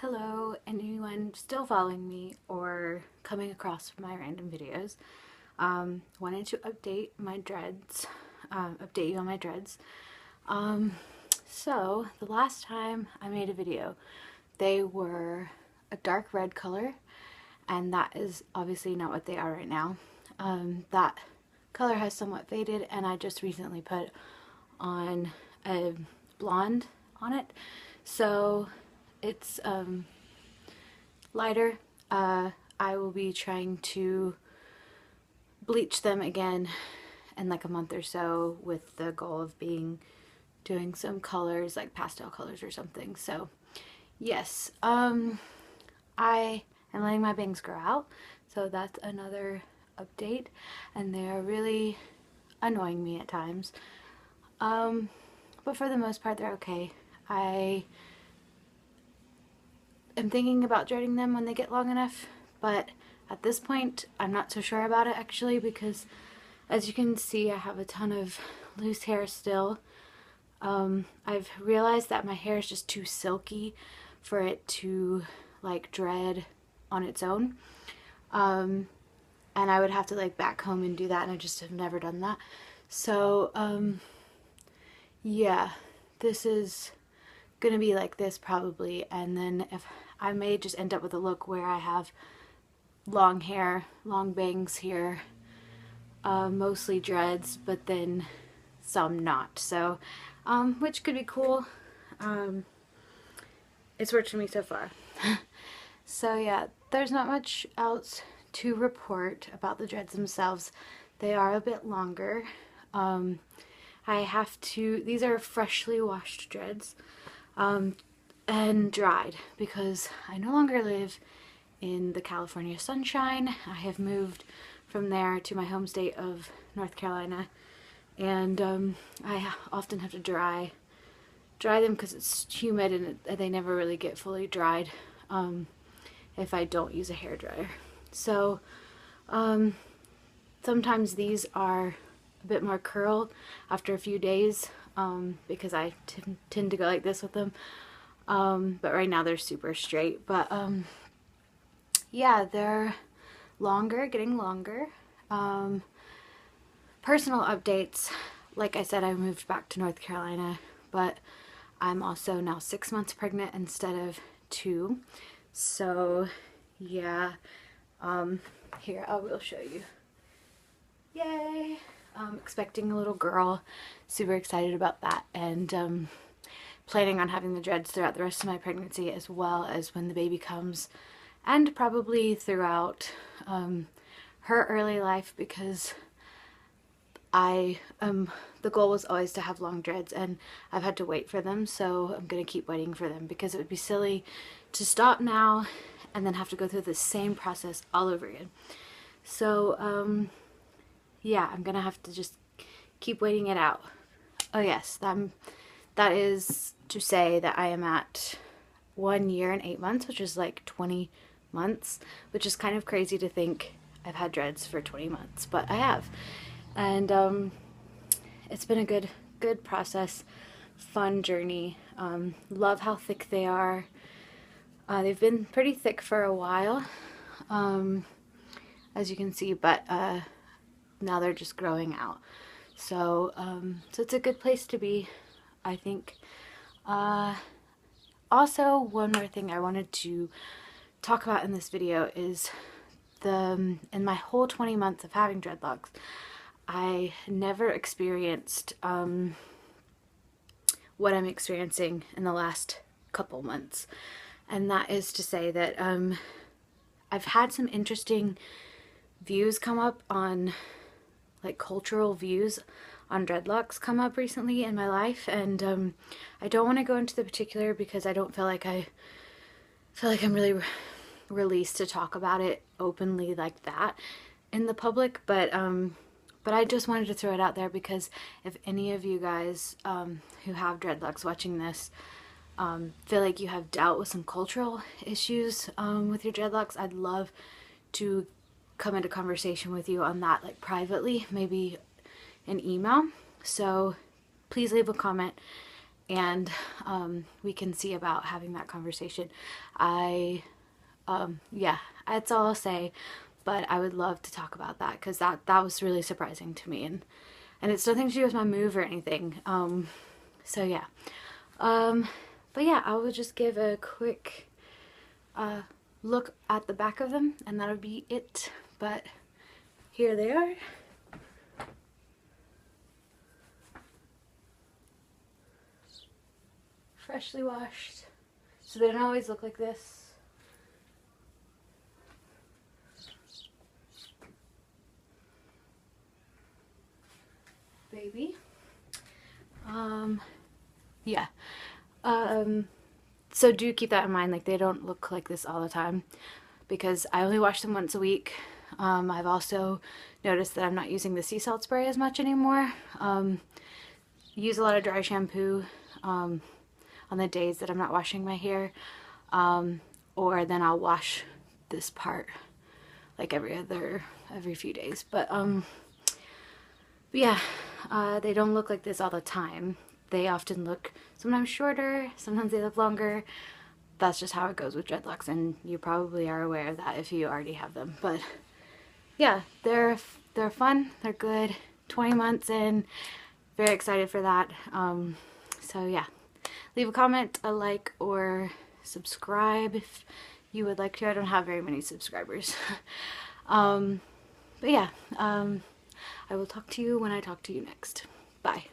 Hello, anyone still following me or coming across my random videos. Wanted to update my dreads, update you on my dreads. So the last time I made a video, they were a dark red color, and that is obviously not what they are right now. That color has somewhat faded, and I just recently put on a blonde on it, so it's lighter. I will be trying to bleach them again in like a month or so, with the goal of doing some colors like pastel colors or something. So yes, I am letting my bangs grow out, so that's another update, and they're really annoying me at times, but for the most part they're okay. I am thinking about dreading them when they get long enough, but at this point I'm not so sure about it actually, because as you can see I have a ton of loose hair still. I've realized that my hair is just too silky for it to like dread on its own, and I would have to like back home and do that, and I just have never done that. So yeah, this is gonna be like this probably, and then if I may just end up with a look where I have long hair, long bangs here, mostly dreads, but then some not. So which could be cool. It's worked for me so far. So yeah, there's not much else to report about the dreads themselves. They are a bit longer. These are freshly washed dreads, and dried, because I no longer live in the California sunshine. I have moved from there to my home state of North Carolina, and I often have to dry them because it's humid, and they never really get fully dried if I don't use a hairdryer. So sometimes these are a bit more curled after a few days, because I tend to go like this with them, but right now they're super straight. But yeah, they're longer, getting longer. Personal updates, like I said, I moved back to North Carolina, but I'm also now 6 months pregnant instead of 2. So yeah, here I will show you. Yay! I'm expecting a little girl, super excited about that, and planning on having the dreads throughout the rest of my pregnancy, as well as when the baby comes, and probably throughout her early life, because the goal was always to have long dreads, and I've had to wait for them, so I'm gonna keep waiting for them, because it would be silly to stop now and then have to go through the same process all over again. So yeah, I'm gonna have to just keep waiting it out. Oh yes, that is to say that I am at 1 year and 8 months, which is like 20 months, which is kind of crazy to think I've had dreads for 20 months, but I have. And it's been a good process, fun journey. Love how thick they are. They've been pretty thick for a while, as you can see, but now they're just growing out. So so it's a good place to be, I think. Also, one more thing I wanted to talk about in this video is in my whole 20 months of having dreadlocks, I never experienced what I'm experiencing in the last couple months. And that is to say that I've had some interesting views come up on, like cultural views on dreadlocks come up recently in my life, and I don't want to go into the particular because I don't feel like I'm really released to talk about it openly like that in the public, but I just wanted to throw it out there, because if any of you guys who have dreadlocks watching this feel like you have dealt with some cultural issues with your dreadlocks, I'd love to come into conversation with you on that, like privately, maybe an email. So please leave a comment and we can see about having that conversation. Yeah, that's all I'll say, but I would love to talk about that because that was really surprising to me, and it's nothing to do with my move or anything. So yeah, but yeah, I will just give a quick look at the back of them, and that'll be it. But here they are. Freshly washed. So they don't always look like this. Baby. Yeah. So do keep that in mind, like they don't look like this all the time because I only wash them once a week. I've also noticed that I'm not using the sea salt spray as much anymore. Use a lot of dry shampoo on the days that I'm not washing my hair, or then I'll wash this part like every few days. But yeah, they don't look like this all the time. They often look sometimes shorter, sometimes they look longer. That's just how it goes with dreadlocks, and you probably are aware of that if you already have them. But yeah, they're fun, they're good. 20 months in, very excited for that. So yeah, leave a comment, a like, or subscribe if you would like to. I don't have very many subscribers. But yeah, I will talk to you when I talk to you next. Bye.